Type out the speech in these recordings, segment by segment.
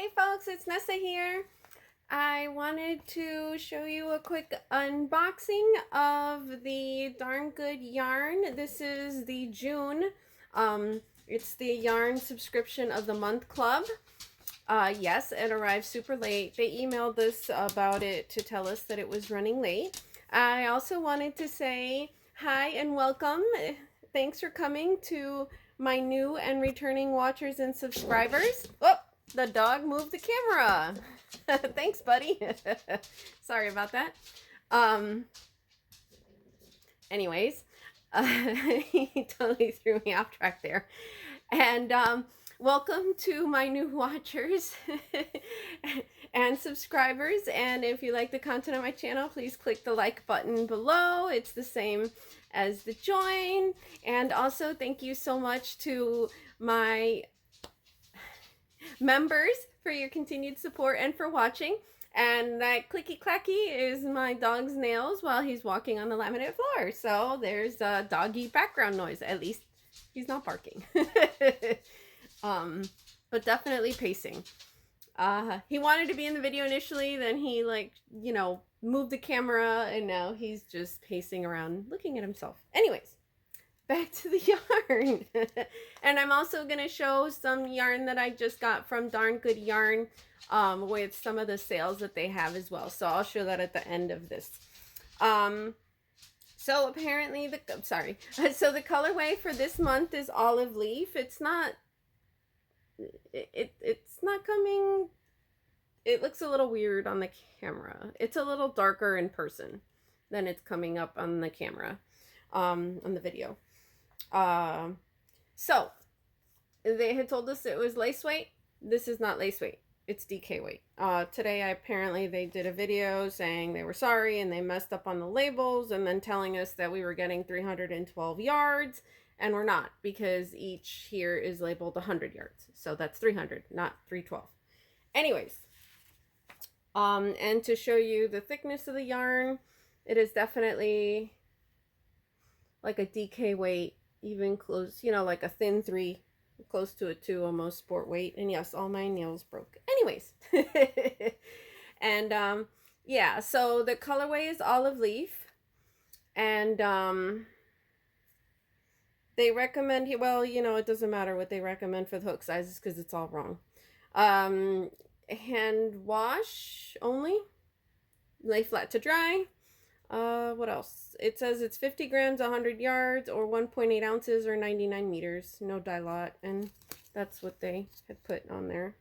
Hey folks, it's Nessa here. I wanted to show you a quick unboxing of the Darn Good yarn. This is the June. It's the yarn subscription of the month club. Yes, it arrived super late. They emailed us about it to tell us that it was running late. I also wanted to say hi and welcome. Thanks for coming to my new and returning watchers and subscribers. Oh, the dog moved the camera. Thanks, buddy. Sorry about that. Anyways, he totally threw me off track there. And welcome to my new watchers and subscribers. And if you like the content on my channel, please click the like button below. It's the same as the join. And also thank you so much to my members for your continued support and for watching. And that clicky clacky is my dog's nails while he's walking on the laminate floor. So there's a doggy background noise. At least he's not barking. But definitely pacing. He wanted to be in the video initially, then he moved the camera, and now he's just pacing around looking at himself. Anyways, back to the yarn. And I'm also going to show some yarn that I just got from Darn Good Yarn with some of the sales that they have as well. So I'll show that at the end of this. So apparently so the colorway for this month is olive leaf. It's not coming. It looks a little weird on the camera. It's a little darker in person than it's coming up on the camera, on the video. So they had told us it was lace weight. This is not lace weight. It's DK weight. Today apparently they did a video saying they were sorry and they messed up on the labels, and then telling us that we were getting 312 yards, and we're not, because each here is labeled 100 yards. So that's 300, not 312. Anyways, and to show you the thickness of the yarn, it is definitely like a DK weight, even close, like a thin 3, close to a 2, almost sport weight. And yes, all my nails broke. Anyways. And yeah, so the colorway is olive leaf, and they recommend, well, it doesn't matter what they recommend for the hook sizes because it's all wrong. Hand wash only, lay flat to dry. What else? It says it's 50 grams, 100 yards, or 1.8 ounces, or 99 meters. No dye lot, and that's what they had put on there.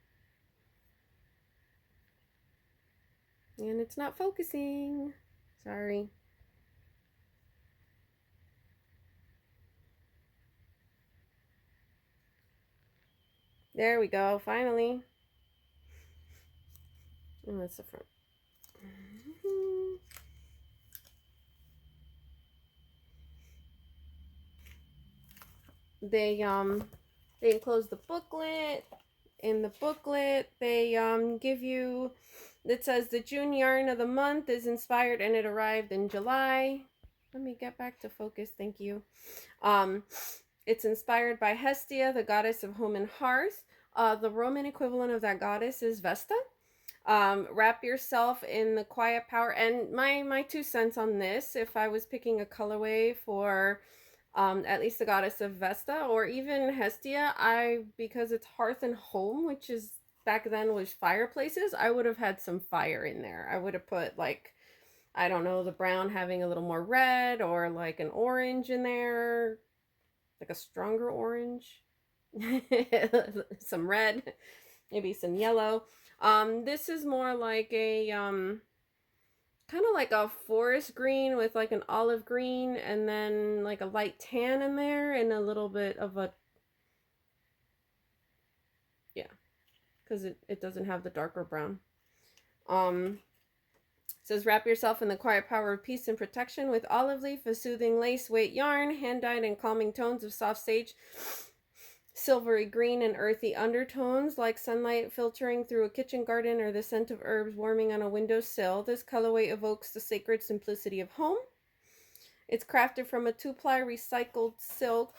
And it's not focusing. Sorry. There we go, finally. And that's the front. They enclose the booklet. In the booklet, they give you, it says the June yarn of the month is inspired, and it arrived in July. Let me get back to focus, thank you. It's inspired by Hestia, the goddess of home and hearth. The Roman equivalent of that goddess is Vesta. Wrap yourself in the quiet power. And my 2 cents on this, if I was picking a colorway for at least the goddess of Vesta or even Hestia, because it's hearth and home, which is back then was fireplaces, I would have had some fire in there. I would have put, like, I don't know, the brown having a little more red, or like an orange in there, like a stronger orange. Some red, maybe some yellow. This is more like a kind of like a forest green with like an olive green, and then like a light tan in there, and a little bit of a, yeah, because it doesn't have the darker brown. It says wrap yourself in the quiet power of peace and protection with olive leaf, a soothing lace weight yarn, hand dyed in calming tones of soft sage, silvery green, and earthy undertones, like sunlight filtering through a kitchen garden or the scent of herbs warming on a windowsill. This colorway evokes the sacred simplicity of home. It's crafted from a 2-ply recycled silk.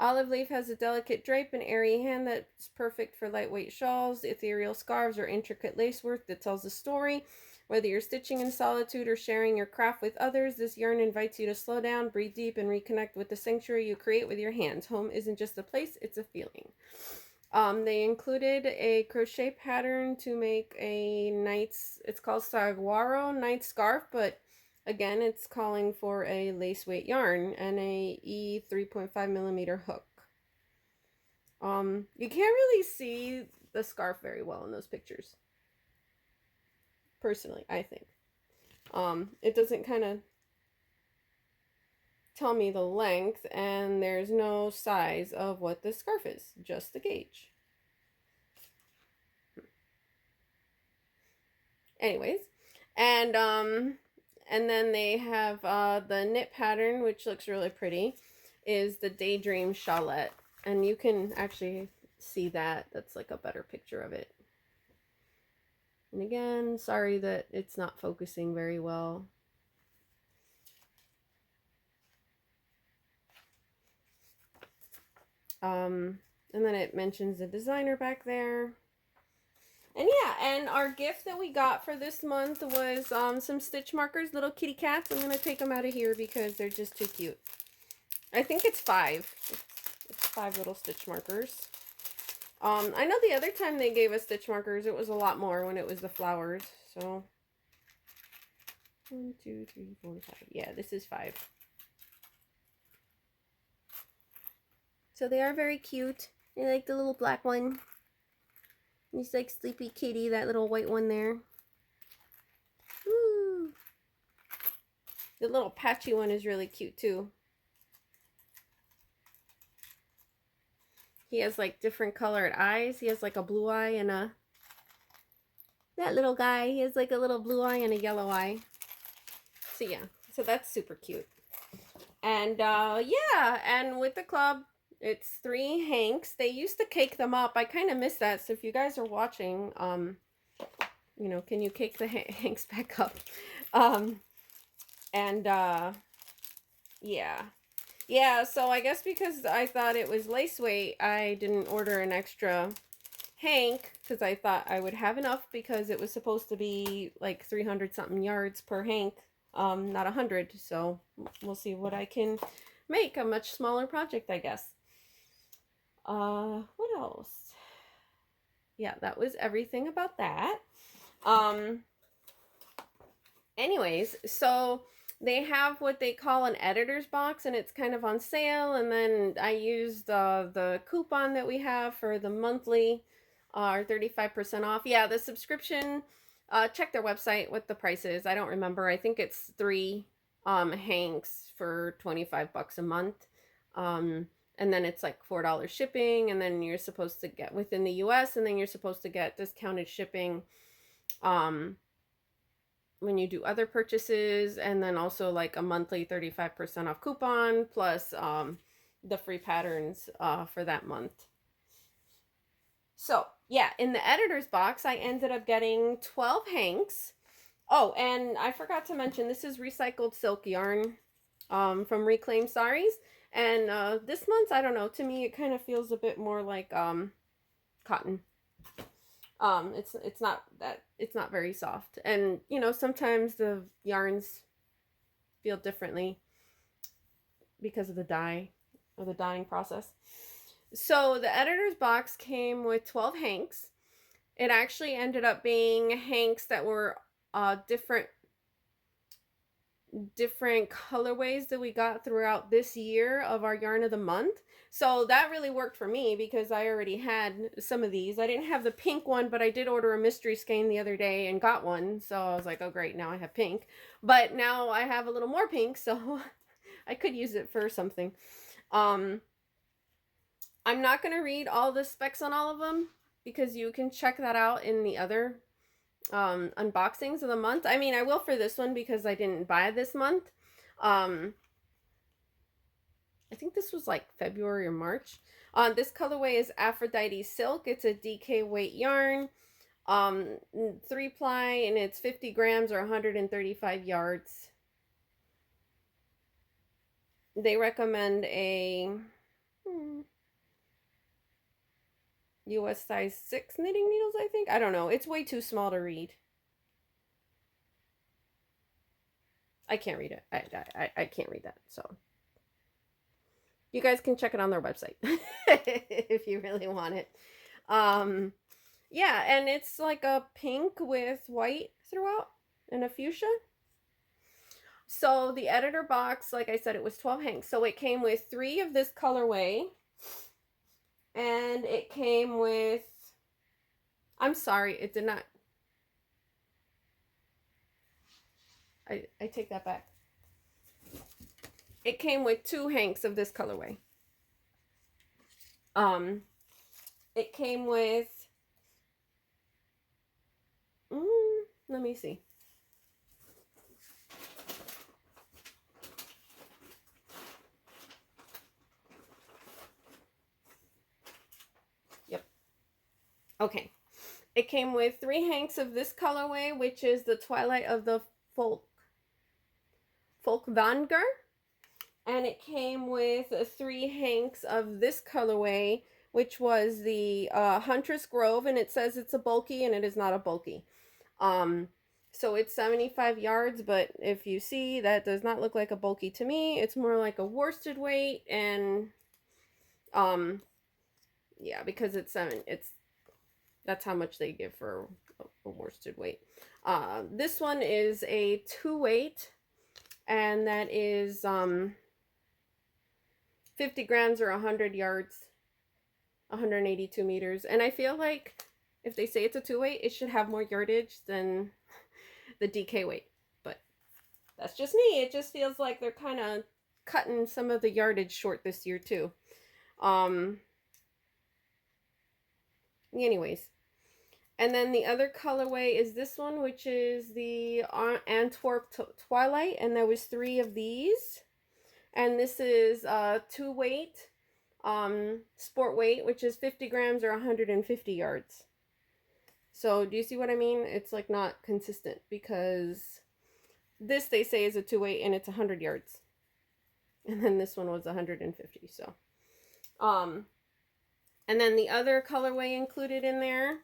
Olive leaf has a delicate drape and airy hand that's perfect for lightweight shawls, ethereal scarves, or intricate lacework that tells a story. Whether you're stitching in solitude or sharing your craft with others, this yarn invites you to slow down, breathe deep, and reconnect with the sanctuary you create with your hands. Home isn't just a place, it's a feeling. They included a crochet pattern to make a night's, it's called saguaro night scarf, but again, it's calling for a lace weight yarn and a E 3.5 millimeter hook. You can't really see the scarf very well in those pictures. Personally, I think. It doesn't kind of tell me the length, and there's no size of what this scarf is, just the gauge. Anyways, and then they have the knit pattern, which looks really pretty, is the Daydream Shawlette, and you can actually see that. That's like a better picture of it. And again, sorry that it's not focusing very well. And then it mentions the designer back there. And yeah, and our gift that we got for this month was some stitch markers, little kitty cats. I'm going to take them out of here because they're just too cute. I think it's 5. It's 5 little stitch markers. I know the other time they gave us stitch markers, it was a lot more when it was the flowers. So 1, 2, 3, 4, 5. Yeah, this is 5. So they are very cute. I like the little black one. He's like Sleepy Kitty, that little white one there. Woo! The little patchy one is really cute too. He has like different colored eyes. He has like a blue eye and a... That little guy, he has like a little blue eye and a yellow eye. So yeah, so that's super cute. And yeah, and with the club, it's 3 hanks. They used to cake them up. I kind of miss that. So if you guys are watching, you know, can you cake the hanks back up? Yeah. Yeah, so I guess because I thought it was lace weight, I didn't order an extra hank because I thought I would have enough because it was supposed to be like 300 something yards per hank, not 100. So we'll see what I can make. A much smaller project, I guess. What else? Yeah, that was everything about that. Anyways, so they have what they call an editor's box, and it's kind of on sale. And then I used the coupon that we have for the monthly, or 35% off. Yeah, the subscription, check their website what the price is. I don't remember. I think it's 3 hanks for 25 bucks a month. And then it's like $4 shipping, and then you're supposed to get within the US, and then you're supposed to get discounted shipping when you do other purchases, and then also like a monthly 35% off coupon plus the free patterns for that month. So yeah, in the editor's box, I ended up getting 12 hanks. Oh, and I forgot to mention, this is recycled silk yarn from Reclaimed Saris. And this month, I don't know, to me it kind of feels a bit more like cotton. It's not very soft. And you know, sometimes the yarns feel differently because of the dye or the dyeing process. So the editor's box came with 12 hanks. It actually ended up being hanks that were different colorways that we got throughout this year of our yarn of the month. So that really worked for me because I already had some of these. I didn't have the pink one, but I did order a mystery skein the other day and got one. So I was like, oh great, now I have pink. But now I have a little more pink, so I could use it for something. I'm not going to read all the specs on all of them because you can check that out in the other unboxings of the month. I mean, I will for this one because I didn't buy this month. I think this was like February or March. This colorway is Aphrodite Silk. It's a DK weight yarn, 3-ply, and it's 50 grams or 135 yards. They recommend a US size 6 knitting needles, I think. I don't know. It's way too small to read. I can't read it. I can't read that. So you guys can check it on their website if you really want it. Yeah, and it's like a pink with white throughout and a fuchsia. So the editor box, like I said, it was 12 hanks. So it came with 3 of this colorway. And it came with, I'm sorry, it did not. I take that back. It came with 2 hanks of this colorway. It came with, let me see. Yep. Okay. It came with 3 hanks of this colorway, which is the Twilight of the Folk Vanguard. And it came with 3 hanks of this colorway, which was the Huntress Grove, and it says it's a bulky, and it is not a bulky. So it's 75 yards, but if you see, that does not look like a bulky to me. It's more like a worsted weight, and yeah, because that's how much they give for a worsted weight. This one is a 2 weight, and that is 50 grams or 100 yards, 182 meters. And I feel like if they say it's a 2 weight, it should have more yardage than the DK weight. But that's just me. It just feels like they're kind of cutting some of the yardage short this year too. Anyways. And then the other colorway is this one, which is the Antwerp Twilight. And there was 3 of these. And this is 2 weight, sport weight, which is 50 grams or 150 yards. So do you see what I mean? It's like not consistent, because this they say is a 2 weight and it's 100 yards. And then this one was 150. So, and then the other colorway included in there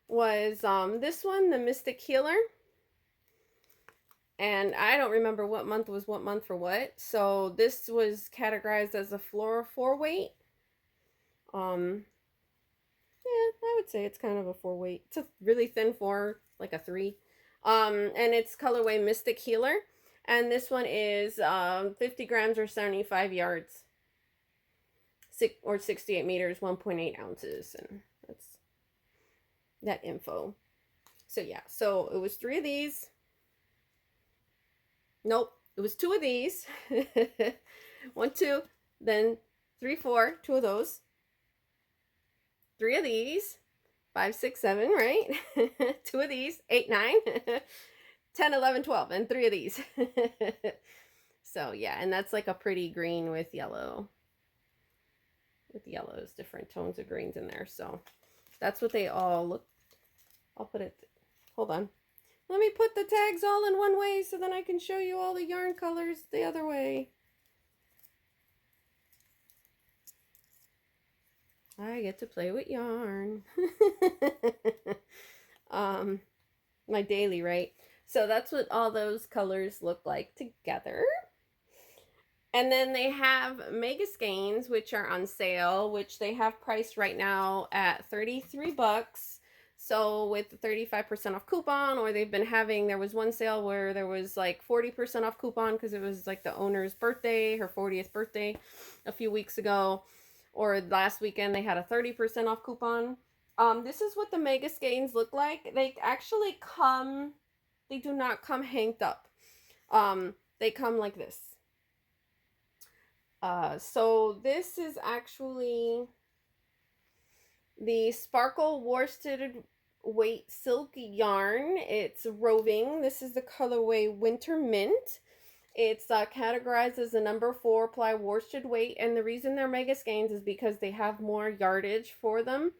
was this one, the Mystic Healer. And I don't remember what month was what month for what. So this was categorized as a Flora 4 weight. Yeah, I would say it's kind of a 4 weight. It's a really thin 4, like a 3. And it's colorway Mystic Healer. And this one is 50 grams or 75 yards. Or 68 meters, 1.8 ounces. And that's that info. So yeah, so it was 3 of these. Nope, it was 2 of these. 1, 2, then 3, 4, 2 of those. 3 of these. 5, 6, 7, right? 2 of these. 8, 9. 10, 11, 12, and 3 of these. So yeah, and that's like a pretty green with yellow. With yellows, different tones of greens in there. So that's what they all look. I'll put it, hold on. Let me put the tags all in one way so then I can show you all the yarn colors the other way. I get to play with yarn. My daily, right? So that's what all those colors look like together. And then they have Megaskeins, which are on sale, which they have priced right now at 33 bucks. So with the 35% off coupon, or they've been having, there was one sale where there was like 40% off coupon because it was like the owner's birthday, her 40th birthday a few weeks ago. Or last weekend they had a 30% off coupon. This is what the Megaskeins look like. They actually come, they do not come hanged up. They come like this. So this is actually the Sparkle Worsted Weight Silk Yarn. It's roving. This is the colorway Winter Mint. It's categorized as a number 4 ply worsted weight, and the reason they're Megaskeins is because they have more yardage for them.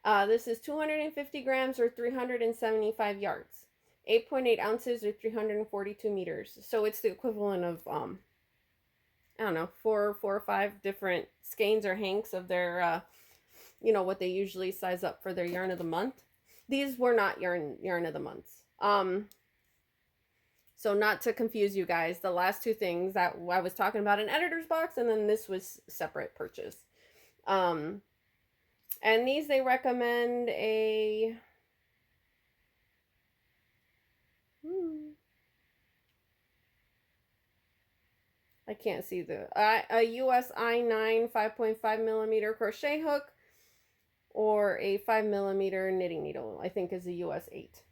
This is 250 grams or 375 yards, 8.8 ounces or 342 meters. So it's the equivalent of I don't know, 4 or 5 different skeins or hanks of their you know, what they usually size up for their yarn of the month. These were not yarn of the months. So not to confuse you guys, the last two things that I was talking about in Editor's Box, and then this was separate purchase. And these, they recommend a I can't see a US I9 5.5 millimeter crochet hook, or a 5 millimeter knitting needle. I think is a US 8.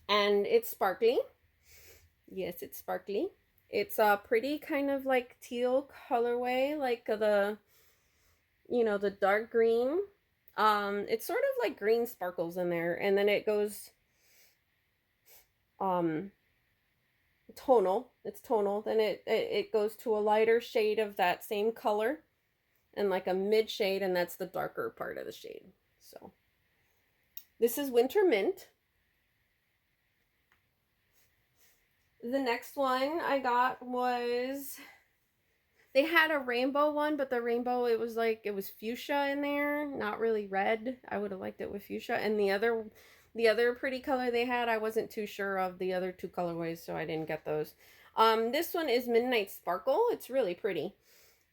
And it's sparkly. Yes, it's sparkly. It's a pretty kind of like teal colorway, like the, you know, the dark green. It's sort of like green sparkles in there, and then it goes tonal. It's tonal. Then it goes to a lighter shade of that same color, and like a mid shade, and that's the darker part of the shade. So this is Winter Mint. The next one I got was, they had a rainbow one, but the rainbow, it was fuchsia in there, not really red. I would have liked it with fuchsia. And the other pretty color they had, I wasn't too sure of the other two colorways, so I didn't get those. This one is Midnight Sparkle. It's really pretty.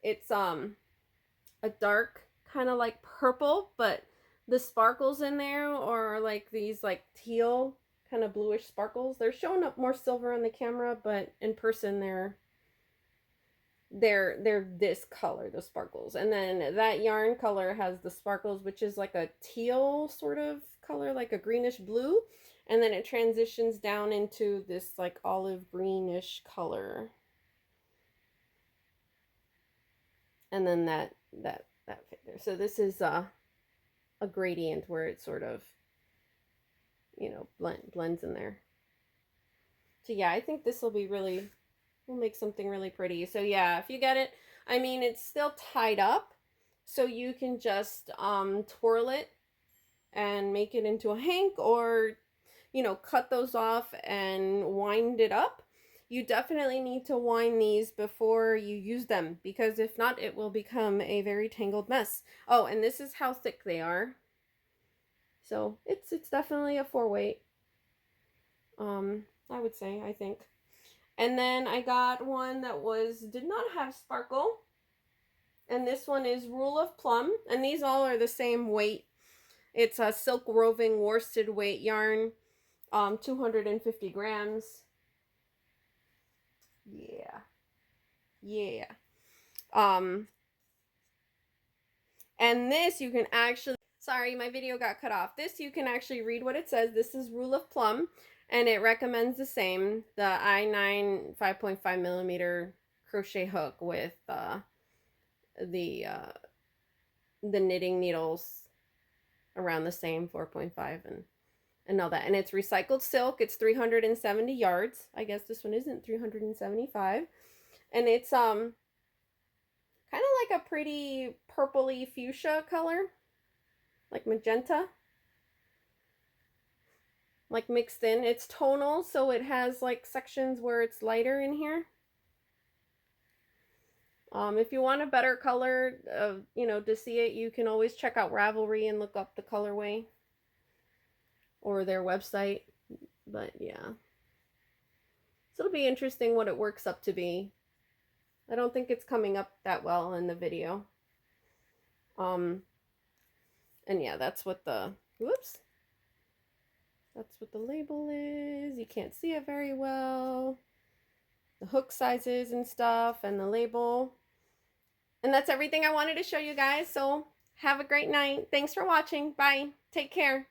It's a dark kind of like purple, but the sparkles in there are like these like teal kind of bluish sparkles. They're showing up more silver on the camera, but in person they're this color, the sparkles. And then that yarn color has the sparkles, which is like a teal sort of color, like a greenish blue, and then it transitions down into this like olive greenish color, and then that figure. So this is a gradient where it sort of, you know, blends in there. So yeah, I think this will make something really pretty. So yeah, if you get it, I mean, it's still tied up, so you can just twirl it and make it into a hank, or, you know, cut those off and wind it up. You definitely need to wind these before you use them, because if not, it will become a very tangled mess. Oh, and this is how thick they are. So it's definitely a 4-weight. I would say, I think. And then I got one that did not have sparkle. And this one is Rule of Plum. And these all are the same weight. It's a silk roving worsted weight yarn. 250 grams. Yeah. Yeah. And this you can actually, sorry, my video got cut off. This you can actually read what it says. This is Rule of Plum, and it recommends the same, the I9 5.5 millimeter crochet hook with the knitting needles around the same 4.5 and all that. And it's recycled silk. It's 370 yards. I guess this one isn't 375. And it's kind of like a pretty purpley fuchsia color, like magenta, like mixed in. It's tonal, so it has like sections where it's lighter in here. If you want a better color, you know, to see it, you can always check out Ravelry and look up the colorway or their website. But yeah, so it'll be interesting what it works up to be. I don't think it's coming up that well in the video. And yeah, that's what the, whoops, that's what the label is. You can't see it very well. The hook sizes and stuff, and the label. And that's everything I wanted to show you guys. So have a great night. Thanks for watching. Bye. Take care.